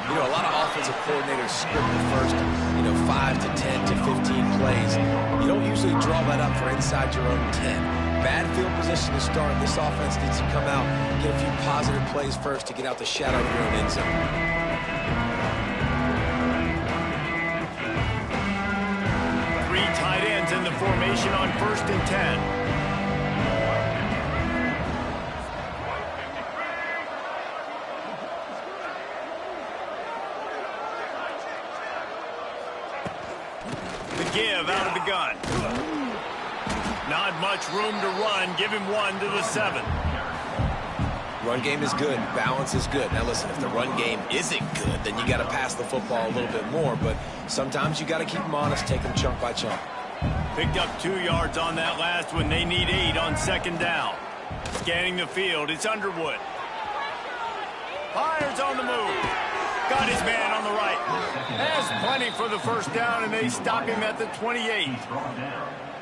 You know, a lot of offensive coordinators script the first, 5 to 10 to 15 plays. You don't usually draw that up for inside your own 10. Bad field position to start. This offense needs to come out, get a few positive plays first to get out the shadow of your own end zone. Three tight ends in the formation on 1st and 10. Give out of the gun. Not much room to run. Give him 1 to the 7. Run game is good. Balance is good. Now listen, if the run game isn't good, then you got to pass the football a little bit more. But sometimes you got to keep them honest, take them chunk by chunk. Picked up 2 yards on that last one. They need 8 on 2nd down. Scanning the field. It's Underwood. Fires on the move. Got his man on the right. Has plenty for the 1st down, and they stop him at the 28.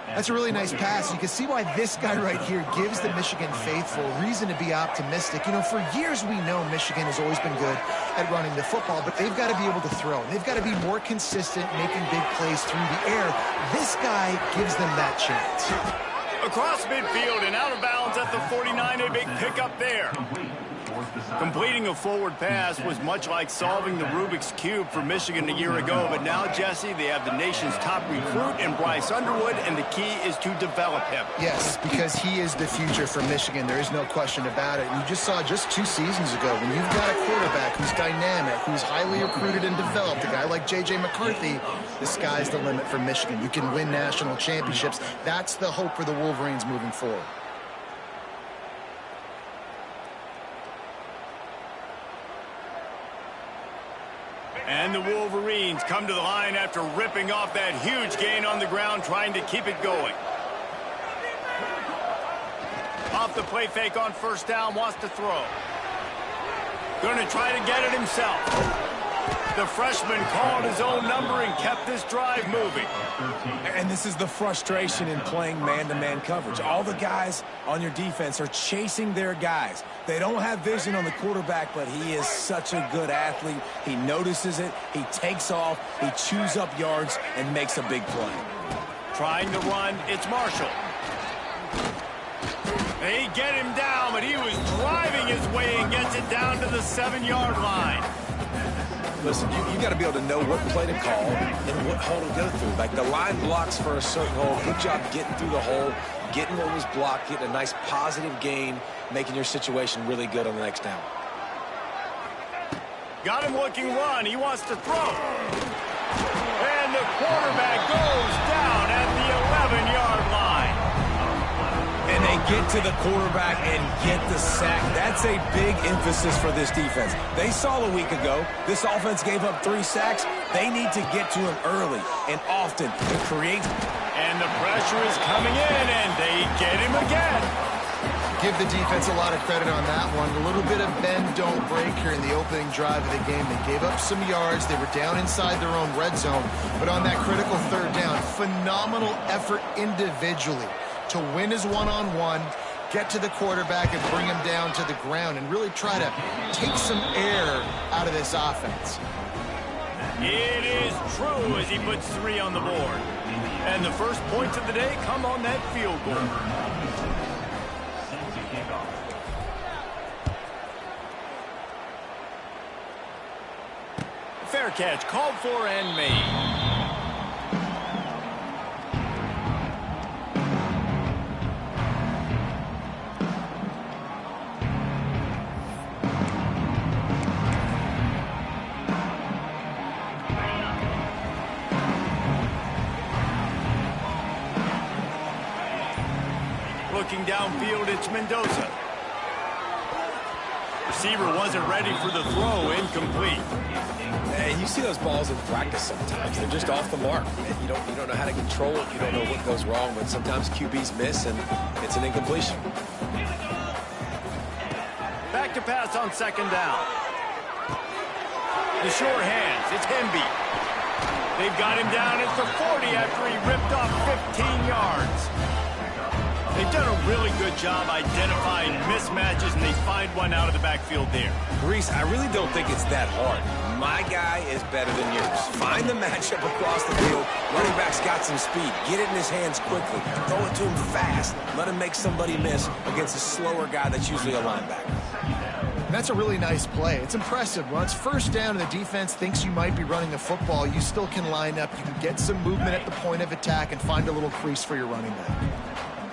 That's a really nice pass. You can see why this guy right here gives the Michigan faithful reason to be optimistic. You know, for years we know Michigan has always been good at running the football, but they've got to be able to throw. They've got to be more consistent, making big plays through the air. This guy gives them that chance. Across midfield and out of bounds at the 49, a big pickup there. Completing a forward pass was much like solving the Rubik's Cube for Michigan a year ago, but now, Jesse, they have the nation's top recruit in Bryce Underwood, and the key is to develop him. Yes, because he is the future for Michigan. There is no question about it. And you just saw just 2 seasons ago, when you've got a quarterback who's dynamic, who's highly recruited and developed, a guy like J.J. McCarthy, the sky's the limit for Michigan. You can win national championships. That's the hope for the Wolverines moving forward. And the Wolverines come to the line after ripping off that huge gain on the ground, trying to keep it going. Off the play fake on 1st down, wants to throw. Going to try to get it himself. The freshman called his own number and kept this drive moving. And this is the frustration in playing man-to-man coverage. All the guys on your defense are chasing their guys. They don't have vision on the quarterback, but he is such a good athlete. He notices it, he takes off, he chews up yards, and makes a big play. Trying to run, it's Marshall. They get him down, but he was driving his way and gets it down to the 7-yard line. Listen, you got to be able to know what play to call and what hole to go through. Like, the line blocks for a certain hole. Good job getting through the hole, getting what was blocked, getting a nice positive gain, making your situation really good on the next down. Got him looking run. He wants to throw. And the quarterback goes down at the 11-yard line. And they get to the quarterback and get the sack. That's a big emphasis for this defense. They saw a week ago, this offense gave up 3 sacks. They need to get to him early and often to create. And the pressure is coming in, and they get him again. Give the defense a lot of credit on that one. A little bit of bend, don't break here in the opening drive of the game. They gave up some yards. They were down inside their own red zone. But on that critical 3rd down, phenomenal effort individually to win his one-on-one, get to the quarterback and bring him down to the ground and really try to take some air out of this offense. It is true as he puts 3 on the board. And the first points of the day come on that field goal. Fair catch called for and made. Looking downfield, it's Mendoza. Receiver wasn't ready for the throw, incomplete. And you see those balls in practice sometimes. They're just off the mark. And you don't know how to control it. You don't know what goes wrong, but sometimes QBs miss, and it's an incompletion. Back to pass on 2nd down. The short hands, it's Hemby. They've got him down at the 40 after he ripped off 15 yards. They've done a really good job identifying mismatches, and they find one out of the backfield there. Reese, I really don't think it's that hard. My guy is better than yours. Find the matchup across the field. Running back's got some speed. Get it in his hands quickly. Throw it to him fast. Let him make somebody miss against a slower guy that's usually a linebacker. That's a really nice play. It's impressive. When it's first down and the defense thinks you might be running the football, you still can line up. You can get some movement at the point of attack and find a little crease for your running back.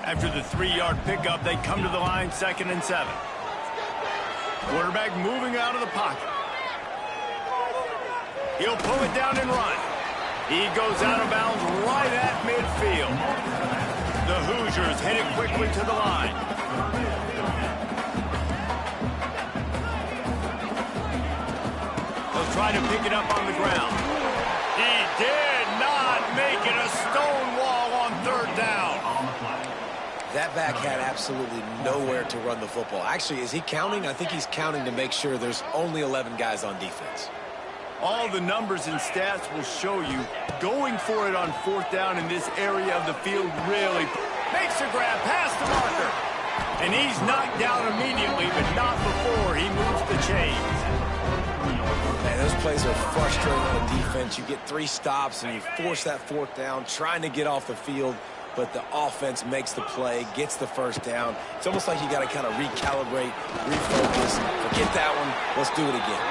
After the 3-yard pickup, they come to the line 2nd and 7. Quarterback moving out of the pocket. He'll pull it down and run. He goes out of bounds right at midfield. The Hoosiers hit it quickly to the line. They'll try to pick it up on the ground. He did not make it a stone wall on 3rd down. That back had absolutely nowhere to run the football. Actually, is he counting? I think he's counting to make sure there's only 11 guys on defense. All the numbers and stats will show you going for it on 4th down in this area of the field really makes a grab past the marker. And he's knocked down immediately, but not before he moves the chains. Man, those plays are frustrating on defense. You get 3 stops and you force that 4th down, trying to get off the field, but the offense makes the play, gets the 1st down. It's almost like you got to kind of recalibrate, refocus. Forget that one. Let's do it again.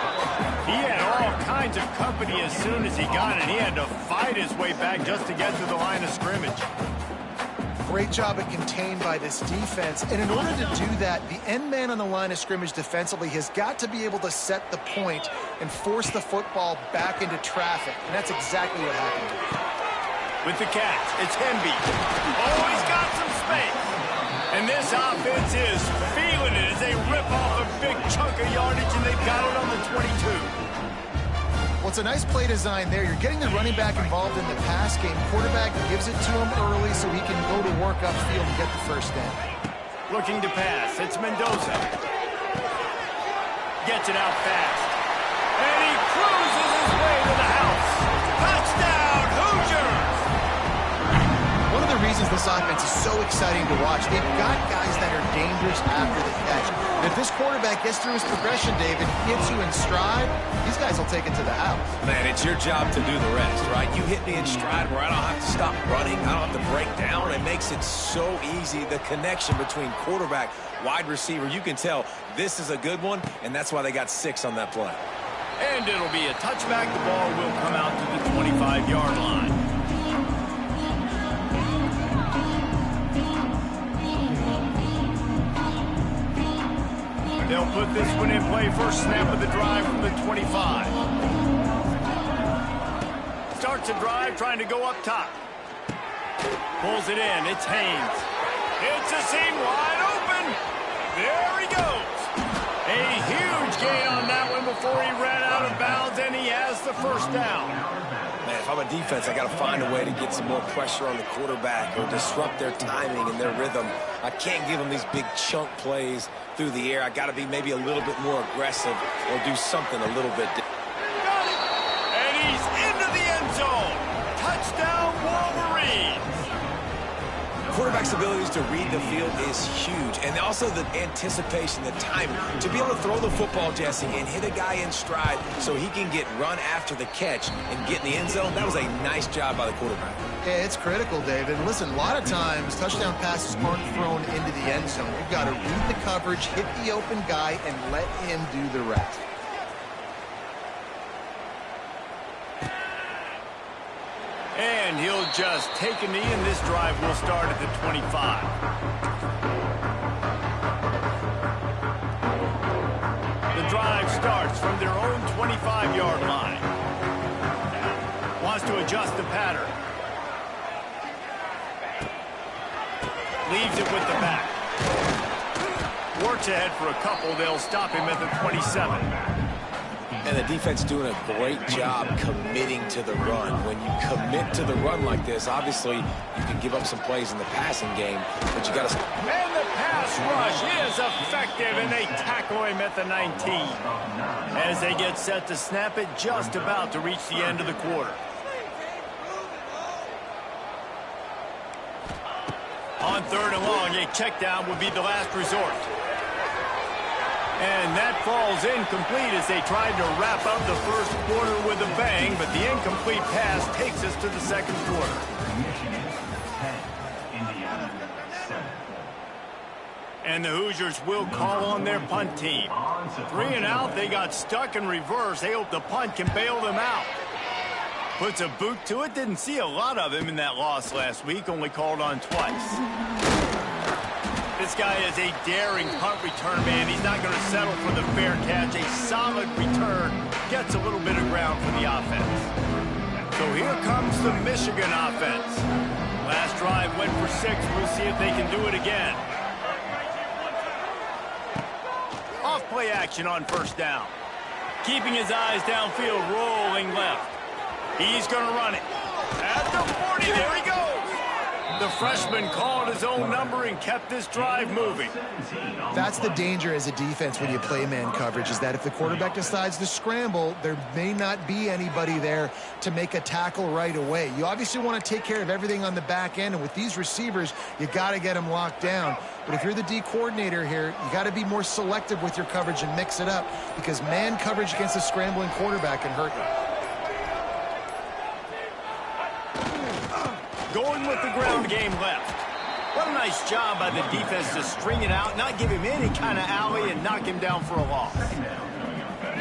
He had all kinds of company as soon as he got it. He had to fight his way back just to get to the line of scrimmage. Great job at contained by this defense. And in order to do that, the end man on the line of scrimmage defensively has got to be able to set the point and force the football back into traffic. And that's exactly what happened here. With the catch, it's Hemby. Oh, he's got some space. And this offense is feeling it as they rip off a big chunk of yardage, and they've got it on the 22. Well, it's a nice play design there. You're getting the running back involved in the pass game. Quarterback gives it to him early so he can go to work upfield and get the 1st down. Looking to pass. It's Mendoza. Gets it out fast. And he cruises his way to the house. Touchdown, Hoosiers! One of the reasons this offense is so exciting to watch, they've got guys that are dangerous after the catch. And if this quarterback gets through his progression, David, hits you in stride, these guys will take it to the house. Man, it's your job to do the rest, right? You hit me in stride where I don't have to stop running. I don't have to break down. It makes it so easy. The connection between quarterback, wide receiver, you can tell this is a good one, and that's why they got 6 on that play. And it'll be a touchback. The ball will come out to the 25-yard line. They'll put this one in play. First snap of the drive from the 25. Starts a drive trying to go up top. Pulls it in. It's Haynes. It's a seam wide open. There he goes. A huge gain on that one before he ran out of bounds, and he has the 1st down. Man, if I'm a defense, I got to find a way to get some more pressure on the quarterback or disrupt their timing and their rhythm. I can't give them these big chunk plays through the air. I got to be maybe a little bit more aggressive or do something a little bit different. Got it. And he's into the end zone. Touchdown, Wolverines. Quarterback's abilities to read the field is huge, and also the anticipation, the timing. To be able to throw the football, Jesse, and hit a guy in stride so he can get run after the catch and get in the end zone, that was a nice job by the quarterback. Yeah, it's critical, David. Listen, a lot of times touchdown passes aren't thrown into the end zone. You've got to read the coverage, hit the open guy, and let him do the rest. And he'll just take a knee, and this drive will start at the 25. The drive starts from their own 25-yard line. Wants to adjust the pattern. Leaves it with the back. Works ahead for a couple. They'll stop him at the 27. And the defense doing a great job committing to the run. When you commit to the run like this, obviously you can give up some plays in the passing game, but you got to... And the pass rush is effective, and they tackle him at the 19. As they get set to snap it, just about to reach the end of the quarter. On On 3rd and long, a check down would be the last resort. And that falls incomplete as they tried to wrap up the first quarter with a bang, but the incomplete pass takes us to the second quarter. And the Hoosiers will call on their punt team. 3 and out, they got stuck in reverse. They hope the punt can bail them out. Puts a boot to it. Didn't see a lot of him in that loss last week, only called on twice. This guy is a daring punt return man. He's not going to settle for the fair catch. A solid return gets a little bit of ground for the offense. So here comes the Michigan offense. Last drive went for 6. We'll see if they can do it again. Off play action on 1st down. Keeping his eyes downfield, rolling left. He's going to run it. At the 40, there he goes. The freshman called his own number and kept this drive moving. That's the danger as a defense when you play man coverage, is that if the quarterback decides to scramble, there may not be anybody there to make a tackle right away. You obviously want to take care of everything on the back end, and with these receivers, you got to get them locked down. But if you're the D coordinator here, you got to be more selective with your coverage and mix it up, because man coverage against a scrambling quarterback can hurt you. Going with the ground game left. What a nice job by the defense to string it out, not give him any kind of alley, and knock him down for a loss.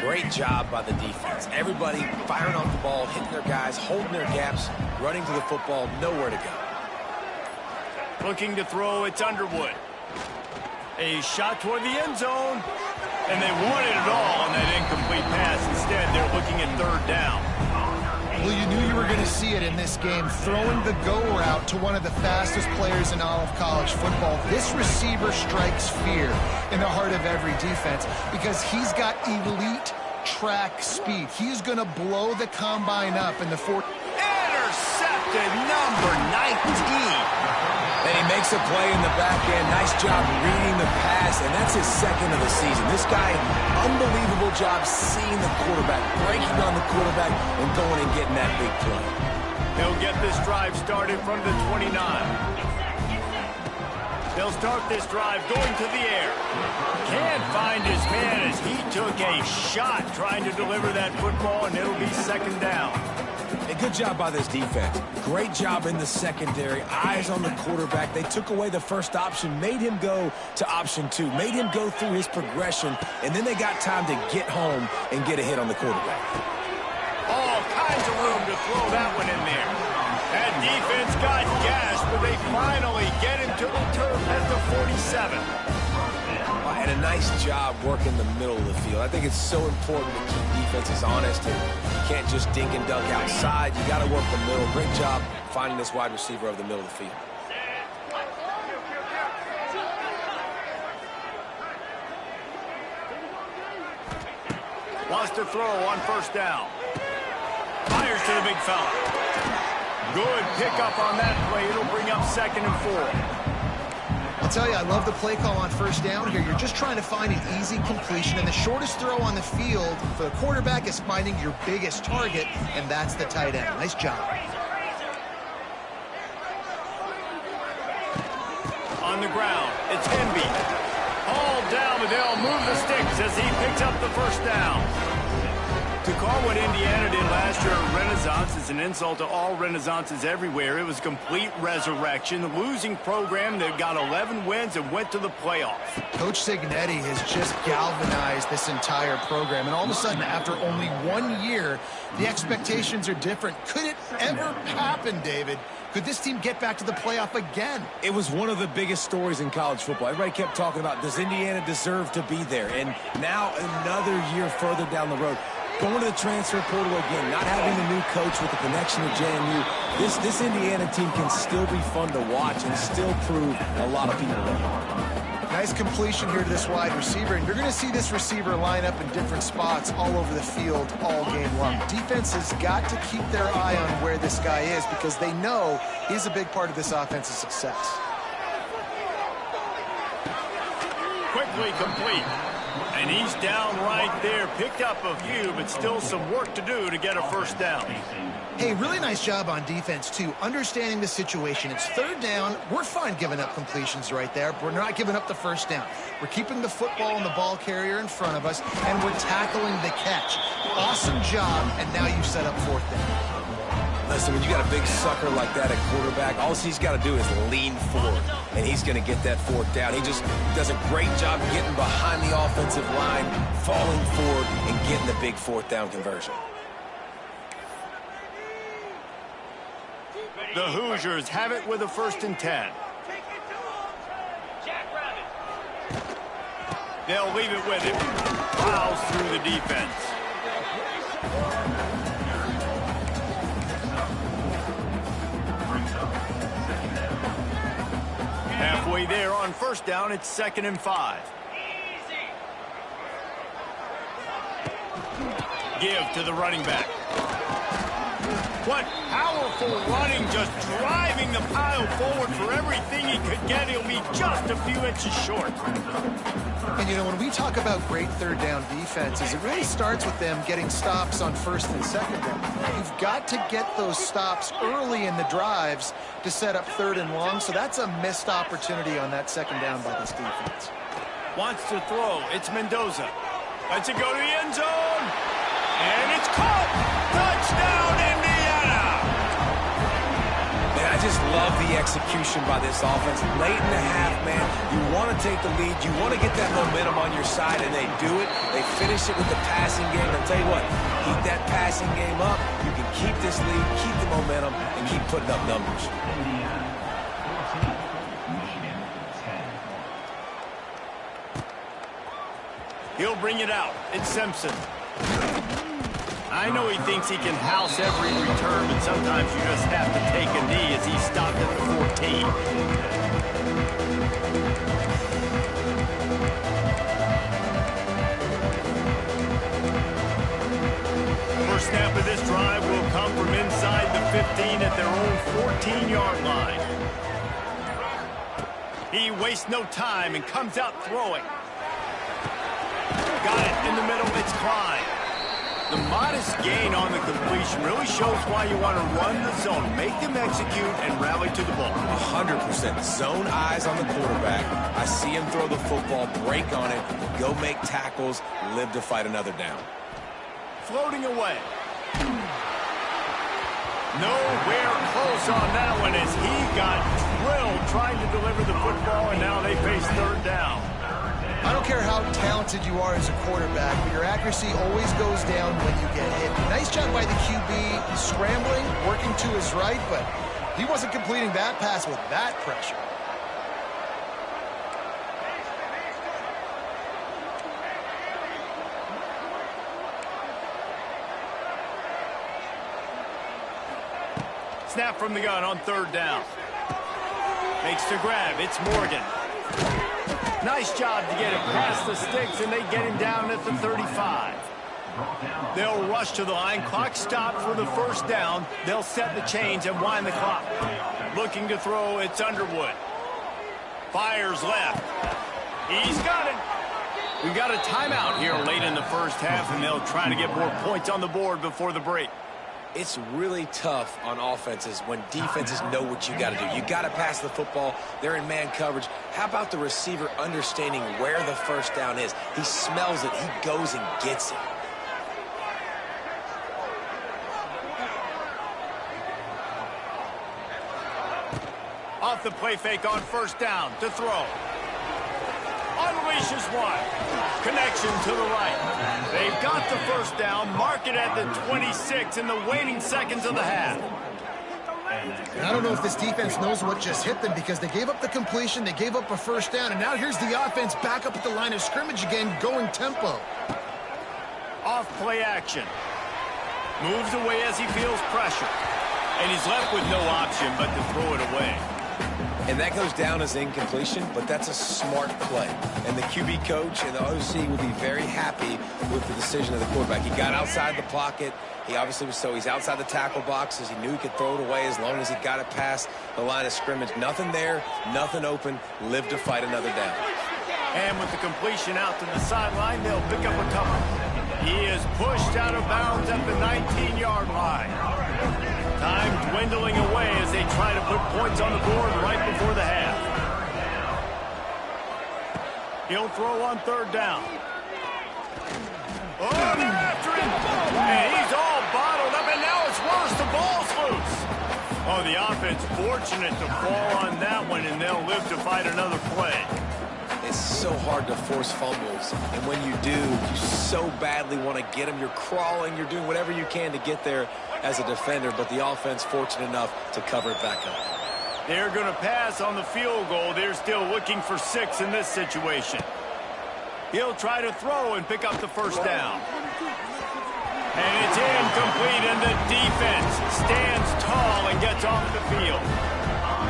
Great job by the defense. Everybody firing off the ball, hitting their guys, holding their gaps, running to the football, nowhere to go. Looking to throw, it's Underwood. A shot toward the end zone, and they wanted it all on that incomplete pass. Instead, they're looking at 3rd down. Well, you knew you were going to see it in this game, throwing the go route to one of the fastest players in all of college football. This receiver strikes fear in the heart of every defense because he's got elite track speed. He's going to blow the combine up in the 4th. Intercepted, number 19. And he makes a play in the back end. Nice job reading the pass, and that's his 2nd of the season. This guy, unbelievable job seeing the quarterback, breaking on the quarterback, and going and getting that big play. He'll get this drive started from the 29. They'll start this drive going to the air. Can't find his man as he took a shot trying to deliver that football, and it'll be 2nd down. A good job by this defense. Great job in the secondary. Eyes on the quarterback. They took away the first option, made him go to option 2, made him go through his progression, and then they got time to get home and get a hit on the quarterback. All kinds of room to throw that one in there. That defense got gashed, but they finally get him to the turf at the 47. And a nice job working the middle of the field. I think it's so important to keep defenses honest. And you can't just dink and dunk outside. You got to work the middle. Great job finding this wide receiver of the middle of the field. Wants to throw on 1st down. Fires to the big fella. Good pickup on that play. It'll bring up 2nd and 4. I'll tell you, I love the play call on 1st down here. You're just trying to find an easy completion, and the shortest throw on the field for the quarterback is finding your biggest target, and that's the tight end. Nice job. On the ground, it's Hemby. Hauled down, but they'll move the sticks as he picks up the 1st down. To call what Indiana did last year a renaissance is an insult to all renaissances everywhere. It was complete resurrection. The losing program that got 11 wins and went to the playoffs. Coach Cignetti has just galvanized this entire program, and all of a sudden, after only 1 year, the expectations are different. Could it ever happen, David? Could this team get back to the playoff again? It was one of the biggest stories in college football. Everybody kept talking about, does Indiana deserve to be there? And now another year further down the road, going to the transfer portal again, not having the new coach with the connection to JMU, this Indiana team can still be fun to watch and still prove a lot of people wrong. Nice completion here to this wide receiver, and you're going to see this receiver line up in different spots all over the field all game long. Defense has got to keep their eye on where this guy is because they know he's a big part of this offensive success. Quickly complete. And he's down right there. Picked up a few, but still some work to do to get a first down. Hey, really nice job on defense, too, understanding the situation. It's third down. We're fine giving up completions right there, but we're not giving up the first down. We're keeping the football and the ball carrier in front of us, and we're tackling the catch. Awesome job, and now you set up fourth down. Listen, when you got a big sucker like that at quarterback, all he's got to do is lean forward, and he's going to get that fourth down. He just does a great job getting behind the offensive line, falling forward, and getting the big fourth down conversion. The Hoosiers have it with a 1st and 10. They'll leave it with him. Plows through the defense. Halfway there on 1st down, it's 2nd and 5. Give to the running back. What powerful running, just driving the pile forward for everything he could get. He'll be just a few inches short. And, you know, when we talk about great third down defenses, it really starts with them getting stops on 1st and 2nd down. You've got to get those stops early in the drives to set up 3rd and long, so that's a missed opportunity on that 2nd down by this defense. Wants to throw. It's Mendoza. Lets it go to the end zone. And it's caught. Touchdown, Indiana. Man, I just love the execution by this offense. Late in the half, man, you want to take the lead. You want to get that momentum on your side, and they do it. They finish it with the passing game. I'll tell you what, keep that passing game up. You can keep this lead, keep the momentum, and keep putting up numbers. He'll bring it out. It's Simpson. I know he thinks he can house every return, but sometimes you just have to take a knee as he stopped at the 14. First snap of this drive will come from inside the 15 at their own 14-yard line. He wastes no time and comes out throwing. Got it in the middle. It's Klein. The modest gain on the completion really shows why you want to run the zone, make them execute, and rally to the ball. 100%. Zone eyes on the quarterback. I see him throw the football, break on it, go make tackles, live to fight another down. Floating away. Nowhere close on that one as he got drilled trying to deliver the football, and now they face 3rd down. I don't care how talented you are as a quarterback, but your accuracy always goes down when you get hit. Nice job by the QB scrambling, working to his right, but he wasn't completing that pass with that pressure. Snap from the gun on 3rd down. Makes the grab. It's Morgan. Nice job to get it past the sticks, and they get him down at the 35. They'll rush to the line. Clock stopped for the 1st down. They'll set the chains and wind the clock. Looking to throw, it's Underwood. Fires left. He's got it. We've got a timeout here late in the 1st half, and they'll try to get more points on the board before the break. It's really tough on offenses when defenses know what you got to do. You got to pass the football. They're in man coverage. How about the receiver understanding where the 1st down is? He smells it. He goes and gets it. Off the play fake on 1st down to throw. Unleashes one. Connection to the right. They've got the 1st down. Mark it at the 26 in the waning seconds of the half. And I don't know if this defense knows what just hit them because they gave up the completion, they gave up a 1st down, and now here's the offense back up at the line of scrimmage again, going tempo. Off play action. Moves away as he feels pressure. And he's left with no option but to throw it away. And that goes down as incompletion, but that's a smart play. And the QB coach and the OC will be very happy with the decision of the quarterback. He got outside the pocket. He obviously was he's outside the tackle boxes. He knew he could throw it away as long as he got it past the line of scrimmage. Nothing there, nothing open. Live to fight another down. And with the completion out to the sideline, they'll pick up a couple. He is pushed out of bounds at the 19-yard line. Time dwindling away as they try to put points on the board right before the half. He'll throw on third down. Oh, they're after him. And he's all bottled up, and now it's worse. The ball's loose. Oh, the offense fortunate to fall on that one, and they'll live to fight another play. It's so hard to force fumbles, and when you do, you so badly want to get them. You're crawling, you're doing whatever you can to get there as a defender, but the offense fortunate enough to cover it back up. They're going to pass on the field goal. They're still looking for 6 in this situation. He'll try to throw and pick up the first down. And it's incomplete, and the defense stands tall and gets off the field.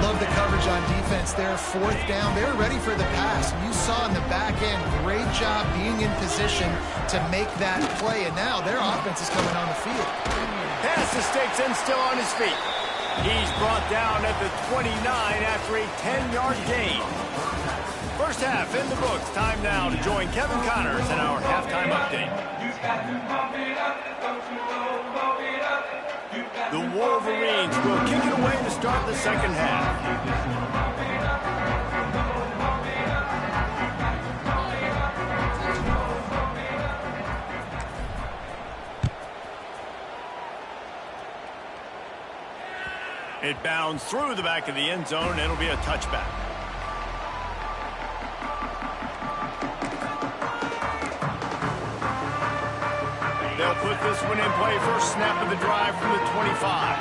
Love the coverage on defense there. 4th down. They were ready for the pass. You saw in the back end, great job being in position to make that play. And now their offense is coming on the field. Pass mistakes and still on his feet. He's brought down at the 29 after a 10-yard gain. First half in the books. Time now to join Kevin Connors in our halftime update. The Wolverines will kick it away to start the second half. It bounds through the back of the end zone. It'll be a touchback. They'll put this one in play. First snap of the drive from the 25.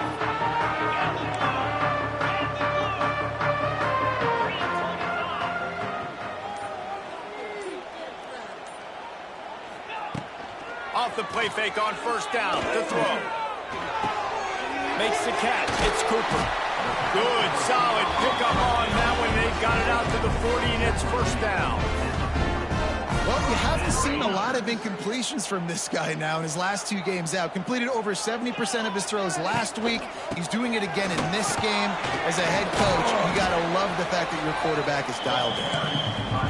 Off the play fake on first down. To throw. Makes the catch. It's Cooper. Good, solid pickup on that one. They've got it out to the 40, and it's first down. Well, you haven't seen a lot of incompletions from this guy now in his last 2 games out. Completed over 70% of his throws last week. He's doing it again in this game. As a head coach, you got to love the fact that your quarterback is dialed in.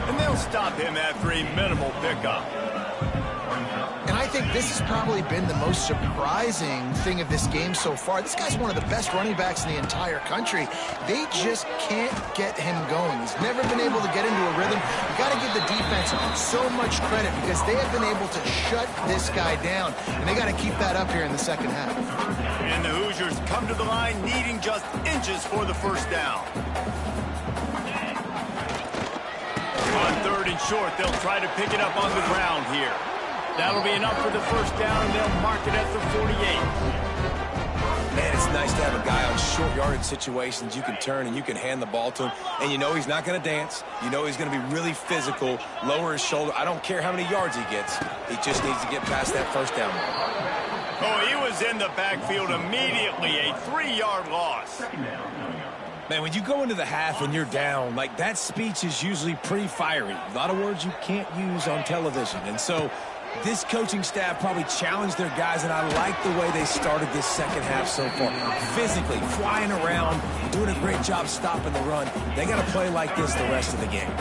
And they'll stop him after a minimal pickup. And I think this has probably been the most surprising thing of this game so far. This guy's one of the best running backs in the entire country. They just can't get him going. He's never been able to get into a rhythm. You got to give the defense so much credit because they have been able to shut this guy down, and they got to keep that up here in the second half. And the Hoosiers come to the line needing just inches for the first down. On third and short, they'll try to pick it up on the ground here. That'll be enough for the first down, and they'll mark it at the 48. Man, it's nice to have a guy on short yardage situations you can turn and you can hand the ball to him. And you know he's not going to dance. You know he's going to be really physical, lower his shoulder. I don't care how many yards he gets. He just needs to get past that first down. Oh, he was in the backfield immediately. A 3-yard loss. Man, when you go into the half and you're down, like that speech is usually pretty fiery. A lot of words you can't use on television. And so this coaching staff probably challenged their guys, and I like the way they started this second half so far. Physically, flying around, doing a great job stopping the run. They got to play like this the rest of the game.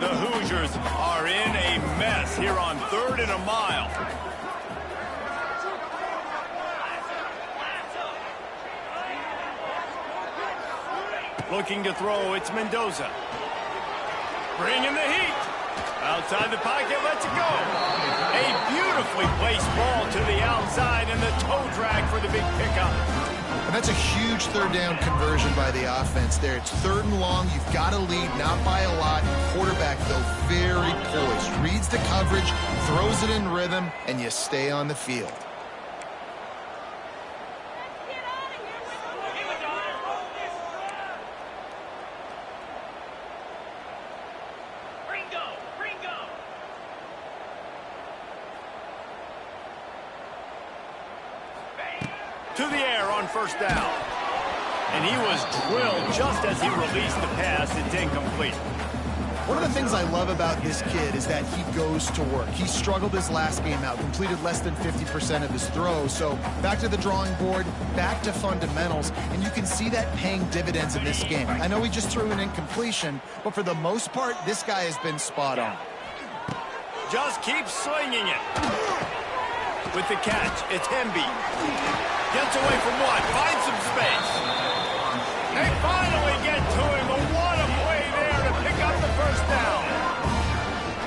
The Hoosiers are in a mess here on 3rd and a mile. Looking to throw, it's Mendoza. Bringing the heat. Outside the pocket, lets it go. A beautifully placed ball to the outside, and the toe drag for the big pickup. And that's a huge 3rd down conversion by the offense there. It's 3rd and long. You've got to lead, not by a lot. Quarterback, though, very poised. Reads the coverage, throws it in rhythm, and you stay on the field. To the air on first down. And he was drilled just as he released the pass. It's incomplete. One of the things I love about this kid is that he goes to work. He struggled his last game out, completed less than 50% of his throws. So back to the drawing board, back to fundamentals, and you can see that paying dividends in this game. I know he just threw an incompletion, but for the most part, this guy has been spot on. Just keep slinging it. With the catch, it's Hemby. Gets away from one, finds some space. They finally get to him. What a play there to pick up the first down.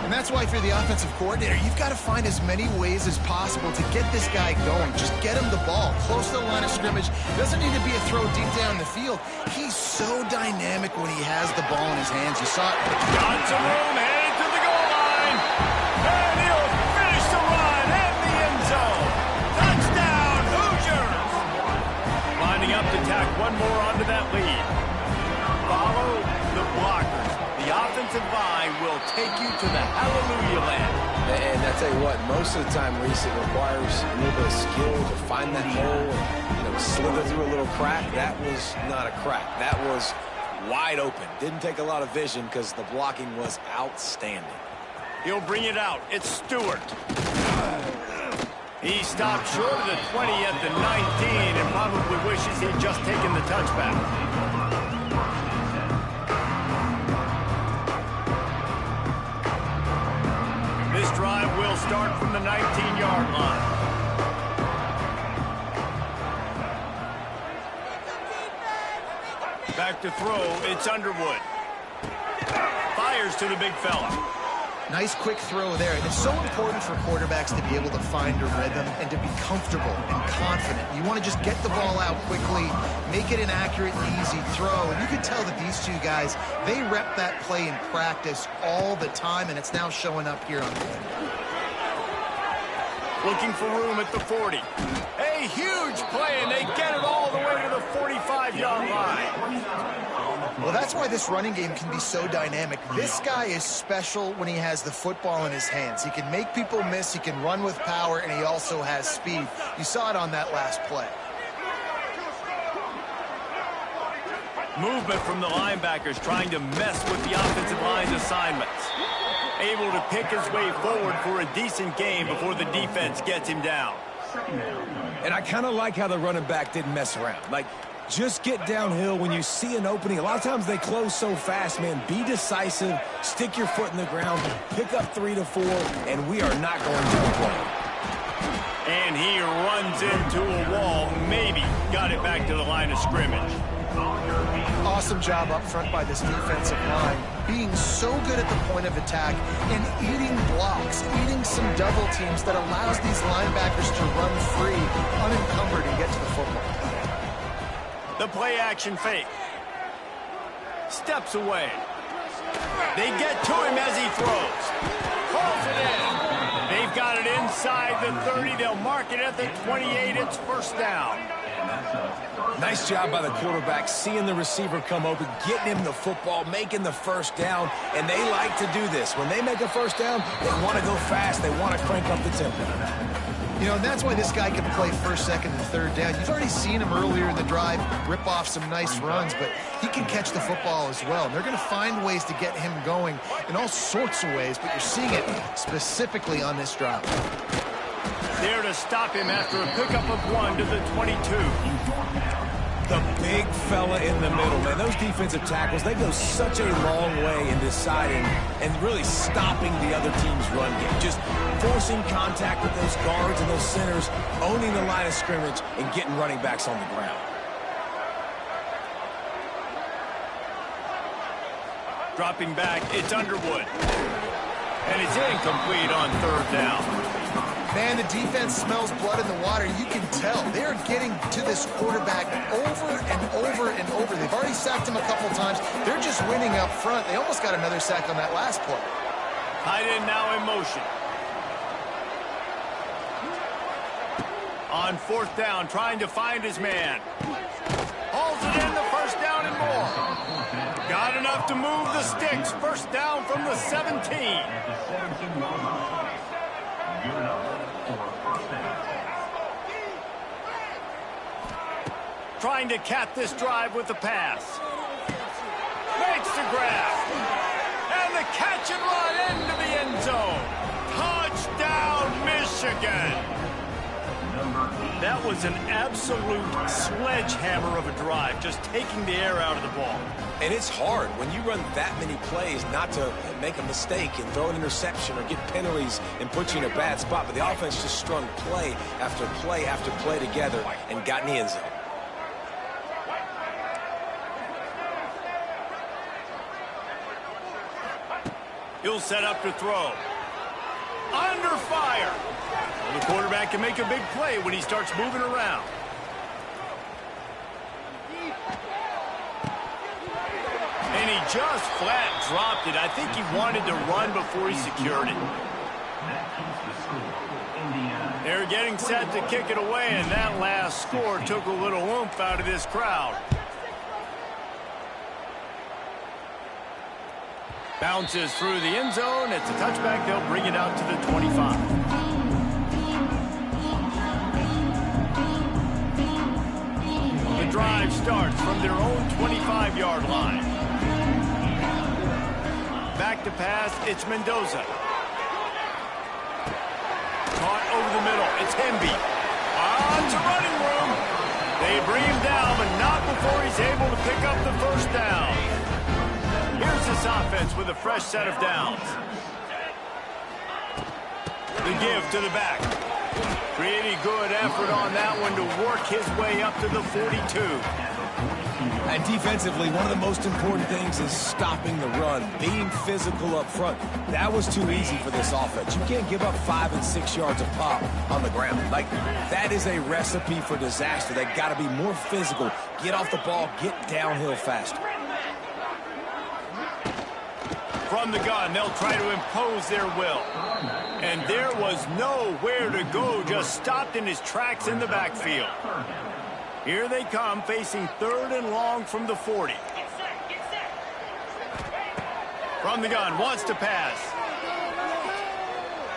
And that's why if you're the offensive coordinator, you've got to find as many ways as possible to get this guy going. Just get him the ball close to the line of scrimmage. Doesn't need to be a throw deep down the field. He's so dynamic when he has the ball in his hands. You saw it. Got some room, headed to the goal line. And he'll finish the run in the end zone. Touchdown, Hoosiers. Lining up to tack one more onto that lead. Follow the blockers. The offensive line will take you to the hallelujah land. And I tell you what, most of the time, Reese, it requires a little bit of skill to find that hole and slither through a little crack. That was not a crack. That was wide open. Didn't take a lot of vision because the blocking was outstanding. He'll bring it out. It's Stewart. He stopped short of the 20 at the 19 and probably wishes he'd just taken the touchback. This drive will start from the 19-yard line. Back to throw, it's Underwood. Fires to the big fella. Nice quick throw there. And it's so important for quarterbacks to be able to find a rhythm and to be comfortable and confident. You want to just get the ball out quickly, make it an accurate and easy throw. And you can tell that these two guys, they rep that play in practice all the time, and it's now showing up here on film. Looking for room at the 40. A huge play, and they get it all the way to the 45-yard line. Well, that's why this running game can be so dynamic. This guy is special when he has the football in his hands. He can make people miss, he can run with power, and he also has speed. You saw it on that last play. Movement from the linebackers trying to mess with the offensive line's assignments. Able to pick his way forward for a decent game before the defense gets him down. And I kind of like how the running back didn't mess around. Like, just get downhill when you see an opening. A lot of times they close so fast, man. Be decisive, stick your foot in the ground, pick up 3 to 4, and we are not going to complain. And he runs into a wall. Maybe got it back to the line of scrimmage. Awesome job up front by this defensive line, being so good at the point of attack and eating blocks, eating some double teams that allows these linebackers to run free, unencumbered, and get to the football. The play action fake. Steps away. They get to him as he throws. Calls it in. They've got it inside the 30. They'll mark it at the 28. It's first down. Nice job by the quarterback, seeing the receiver come open, getting him the football, making the first down, and they like to do this. When they make a first down, they want to go fast. They want to crank up the tempo. You know, and that's why this guy can play first, second, and third down. You've already seen him earlier in the drive rip off some nice runs, but he can catch the football as well. And they're going to find ways to get him going in all sorts of ways, but you're seeing it specifically on this drive. There to stop him after a pickup of 1 to the 22. The big fella in the middle, man. Those defensive tackles, they go such a long way in deciding and really stopping the other team's run game. Just forcing contact with those guards and those centers, owning the line of scrimmage, and getting running backs on the ground. Dropping back, it's Underwood. And it's incomplete on third down. Man, the defense smells blood in the water. You can tell. They're getting to this quarterback over and over and over. They've already sacked him a couple times. They're just winning up front. They almost got another sack on that last play. Tight end now in motion. On fourth down, trying to find his man. Hauls it in, the first down and more. Got enough to move the sticks. First down from the 17. Trying to cap this drive with the pass. Makes the grab. And the catch and run into the end zone. Touchdown, Michigan. That was an absolute sledgehammer of a drive, just taking the air out of the ball. And it's hard when you run that many plays not to make a mistake and throw an interception or get penalties and put you in a bad spot. But the offense just strung play after play after play together and got in the end zone. He'll set up to throw. Under fire. Well, the quarterback can make a big play when he starts moving around. And he just flat dropped it. I think he wanted to run before he secured it. They're getting set to kick it away, and that last score took a little oomph out of this crowd. Bounces through the end zone. It's a touchback. They'll bring it out to the 25. The drive starts from their own 25-yard line. Back to pass. It's Mendoza. Caught over the middle. It's Hemby. On to running room. They bring him down, but not before he's able to pick up the first down. Here's this offense with a fresh set of downs. The give to the back. Pretty good effort on that one to work his way up to the 42. And defensively, one of the most important things is stopping the run, being physical up front. That was too easy for this offense. You can't give up 5 and 6 yards of pop on the ground. Like, that is a recipe for disaster. They got to be more physical, get off the ball, get downhill faster. From the gun, they'll try to impose their will. And there was nowhere to go, just stopped in his tracks in the backfield. Here they come, facing 3rd and long from the 40. From the gun, wants to pass.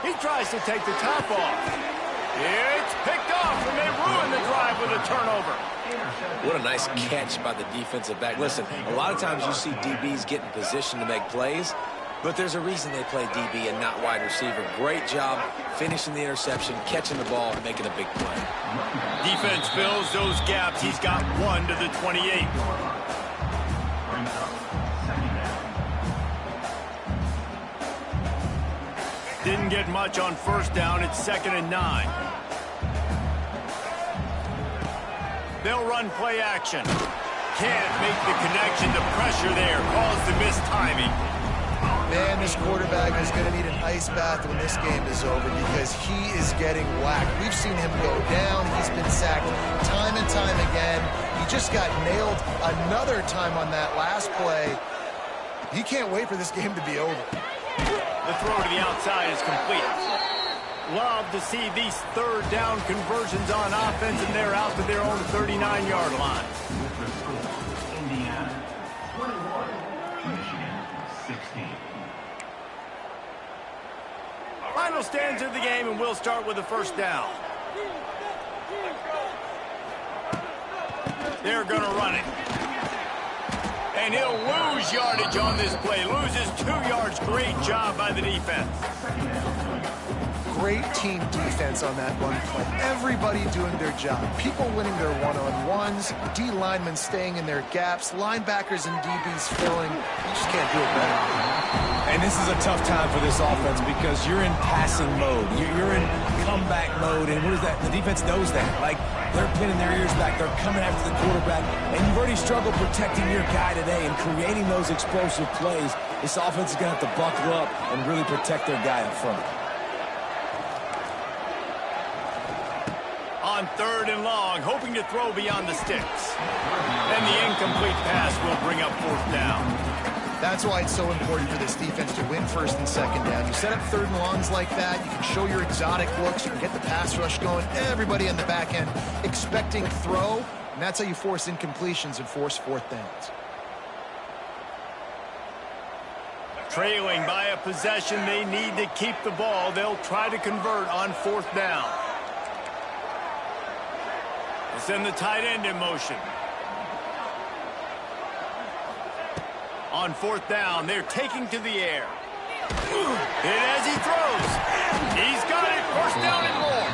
He tries to take the top off. It's picked off, and they ruin the drive with a turnover. What a nice catch by the defensive back. Listen, a lot of times you see DBs get in position to make plays, but there's a reason they play DB and not wide receiver. Great job finishing the interception, catching the ball, and making a big play. Defense fills those gaps. He's got 1 to the 28. Didn't get much on first down. It's 2nd and 9. They'll run play action. Can't make the connection. The pressure there caused the missed timing. Man, this quarterback is going to need an ice bath when this game is over because he is getting whacked. We've seen him go down. He's been sacked time and time again. He just got nailed another time on that last play. He can't wait for this game to be over. The throw to the outside is complete. Love to see these 3rd down conversions on offense, and they're out to their own 39-yard line. Indiana 21, Michigan 16. Final stands of the game, and we'll start with the first down. They're going to run it. And he'll lose yardage on this play. Loses 2 yards. Great job by the defense. Great team defense on that one play. Everybody doing their job. People winning their one-on-ones, D linemen staying in their gaps, linebackers and DBs filling. You just can't do it better. And this is a tough time for this offense because you're in passing mode. You're in comeback mode, and what is that? The defense knows that. Like, they're pinning their ears back. They're coming after the quarterback, and you've already struggled protecting your guy today and creating those explosive plays. This offense is going to have to buckle up and really protect their guy up front. On 3rd and long, hoping to throw beyond the sticks. And the incomplete pass will bring up 4th down. That's why it's so important for this defense to win 1st and 2nd down. You set up 3rd and longs like that, you can show your exotic looks, you can get the pass rush going, everybody on the back end expecting throw, and that's how you force incompletions and force 4th downs. Trailing by a possession, they need to keep the ball. They'll try to convert on 4th down. Send the tight end in motion. On fourth down, they're taking to the air. Hit as he throws. He's got it. First down and more.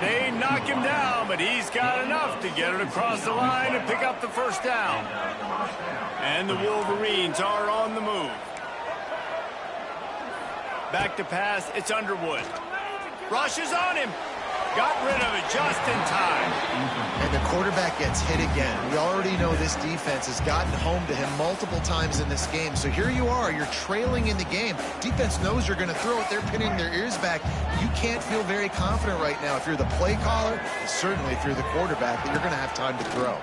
They knock him down, but he's got enough to get it across the line and pick up the first down. And the Wolverines are on the move. Back to pass, it's Underwood. Rushes on him. Got rid of it just in time. And the quarterback gets hit again. We already know this defense has gotten home to him multiple times in this game. So here you are, you're trailing in the game. Defense knows you're going to throw it. They're pinning their ears back. You can't feel very confident right now if you're the play caller, and certainly if you're the quarterback, that you're going to have time to throw.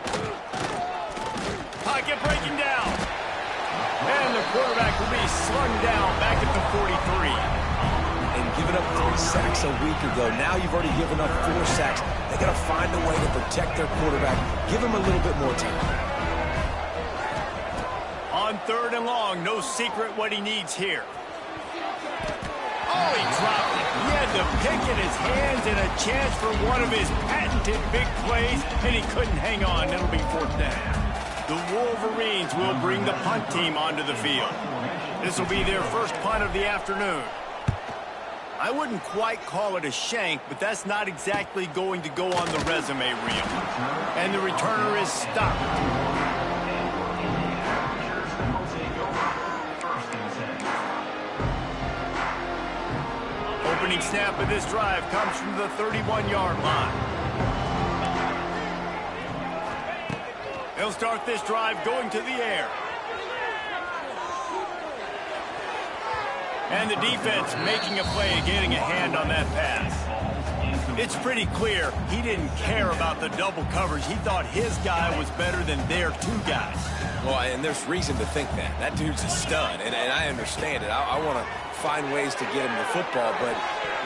Pocket breaking down. And the quarterback will be slung down back at the 43. And giving up 3 sacks a week ago. Now you've already given up 4 sacks. They got to find a way to protect their quarterback. Give him a little bit more time. On third and long, no secret what he needs here. Oh, he dropped it. He had the pick in his hands and a chance for one of his patented big plays, and he couldn't hang on. It'll be fourth down. The Wolverines will bring the punt team onto the field. This will be their first punt of the afternoon. I wouldn't quite call it a shank, but that's not exactly going to go on the resume reel. And the returner is stopped. Opening snap of this drive comes from the 31-yard line. They'll start this drive going to the air. And the defense making a play, getting a hand on that pass. It's pretty clear he didn't care about the double coverage. He thought his guy was better than their 2 guys. Well, and there's reason to think that. That dude's a stud, and I understand it. I want to find ways to get him the football, but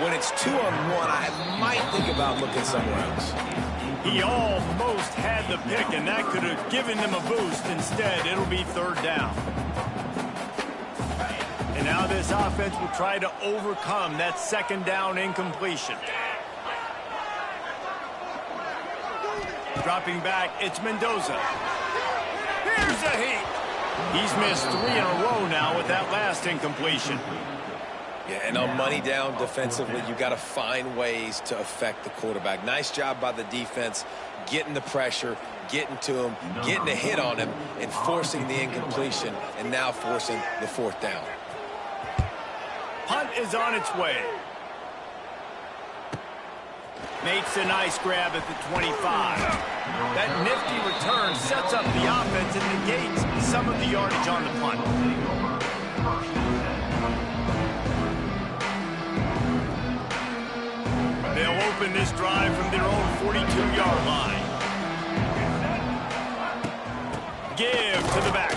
when it's 2-on-1, I might think about looking somewhere else. He almost had the pick, and that could have given them a boost. Instead, it'll be third down. And now this offense will try to overcome that second down incompletion. Dropping back, it's Mendoza. Here's a hit. He's missed 3 in a row now with that last incompletion. Yeah, and on money down defensively, you got to find ways to affect the quarterback. Nice job by the defense, getting the pressure, getting to him, getting a hit on him, and forcing the incompletion, and now forcing the fourth down. Punt is on its way. Makes a nice grab at the 25. That nifty return sets up the offense and negates some of the yardage on the punt. They'll open this drive from their own 42-yard line. Give to the back.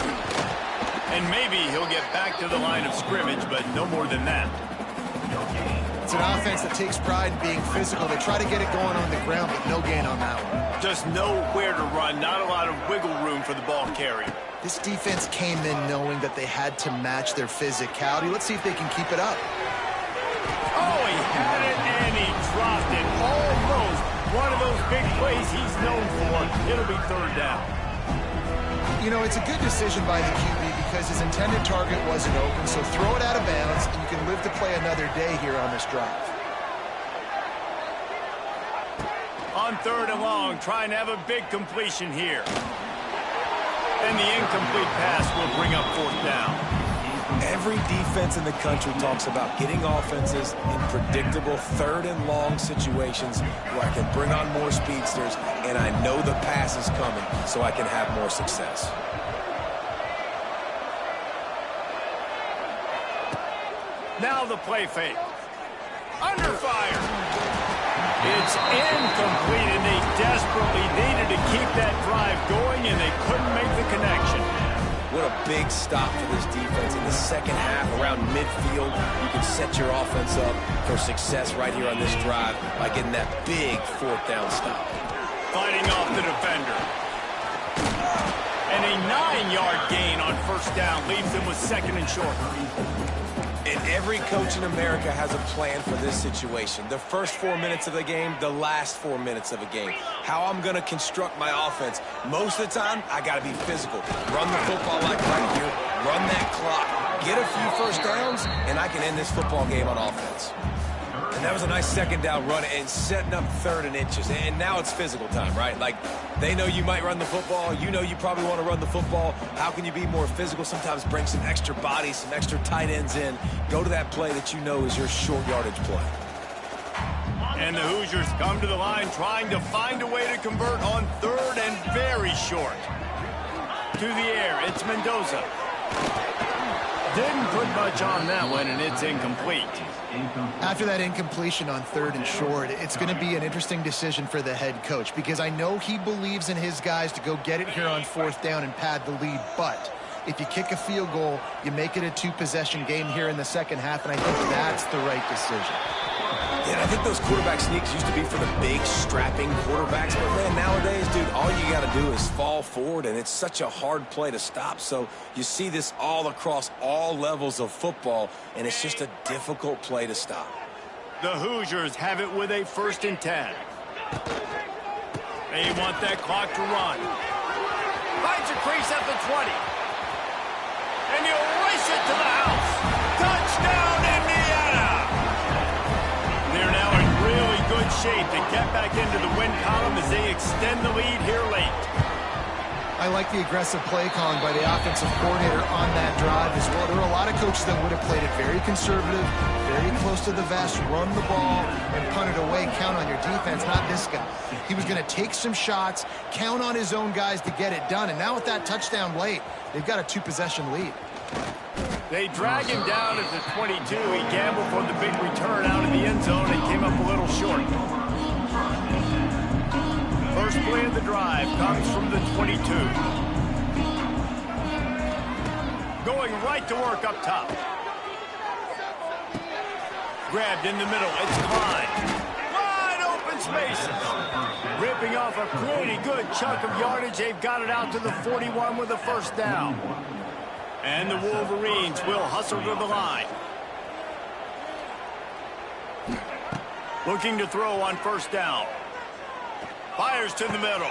And maybe he'll get back to the line of scrimmage, but no more than that. It's an offense that takes pride in being physical. They try to get it going on the ground, but no gain on that one. Just nowhere to run, not a lot of wiggle room for the ball carrier. This defense came in knowing that they had to match their physicality. Let's see if they can keep it up. Oh, he had it and he dropped it. Almost one of those big plays he's known for. It'll be third down. You know, it's a good decision by the QB because his intended target wasn't open, so throw it out of bounds, and you can live to play another day here on this drive. On third and long, trying to have a big completion here. And the incomplete pass will bring up fourth down. Every defense in the country talks about getting offenses in predictable third and long situations where I can bring on more speedsters and I know the pass is coming so I can have more success. Now the play fake. Under fire. It's incomplete, and they desperately needed to keep that drive going, and they couldn't make the connection. What a big stop for this defense. In the second half, around midfield, you can set your offense up for success right here on this drive by getting that big fourth down stop. Fighting off the defender. And a 9-yard gain on first down leaves them with second and short. And every coach in America has a plan for this situation. The first 4 minutes of the game, the last 4 minutes of a game. How I'm going to construct my offense. Most of the time, I got to be physical. Run the football like right here. Run that clock. Get a few first downs, and I can end this football game on offense. And that was a nice second down run and setting up 3rd and inches. And now it's physical time, right? Like, they know you might run the football. You know you probably want to run the football. How can you be more physical? Sometimes bring some extra bodies, some extra tight ends in. Go to that play that you know is your short yardage play. And the Hoosiers come to the line trying to find a way to convert on 3rd and very short. To the air, it's Mendoza. Didn't put much on that one, and it's incomplete. After that incompletion on 3rd and short, it's going to be an interesting decision for the head coach because I know he believes in his guys to go get it here on 4th down and pad the lead. But if you kick a field goal, you make it a 2-possession game here in the second half, and I think that's the right decision. Yeah, I think those quarterback sneaks used to be for the big, strapping quarterbacks. But, man, nowadays, dude, all you got to do is fall forward, and it's such a hard play to stop. So you see this all across all levels of football, and it's just a difficult play to stop. The Hoosiers have it with a 1st and 10. They want that clock to run. Finds a crease at the 20. And he'll race it to the house. Touchdown, Indiana! They're now in really good shape to get back into the win column as they extend the lead here late. I like the aggressive play calling by the offensive coordinator on that drive as well. There were a lot of coaches that would have played it very conservative, very close to the vest, run the ball, and punt it away. Count on your defense, not this guy. He was going to take some shots, count on his own guys to get it done. And now with that touchdown late, they've got a 2-possession lead. They drag him down at the 22. He gambled for the big return out of the end zone and came up a little short. First play of the drive comes from the 22. Going right to work up top. Grabbed in the middle. It's Klein. Wide open spaces. Ripping off a pretty good chunk of yardage. They've got it out to the 41 with a 1st down. And the Wolverines will hustle to the line. Looking to throw on 1st down. Fires to the middle.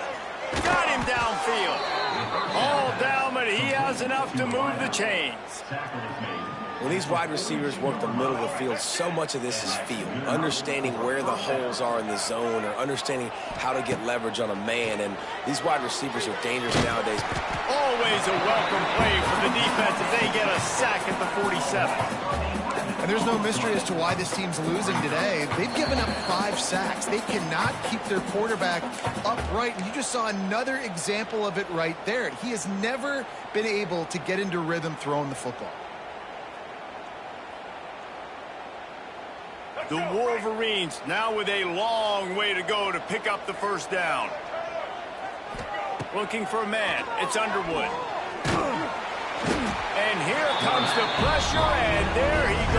Got him downfield. All down, but he has enough to move the chains. When these wide receivers work the middle of the field, so much of this is feel. Understanding where the holes are in the zone or understanding how to get leverage on a man. And these wide receivers are dangerous nowadays. Always a welcome play for the defense as they get a sack at the 47. And there's no mystery as to why this team's losing today. They've given up 5 sacks. They cannot keep their quarterback upright. And you just saw another example of it right there. He has never been able to get into rhythm throwing the football. The Wolverines now with a long way to go to pick up the 1st down. Looking for a man. It's Underwood. And here comes the pressure, and there he goes.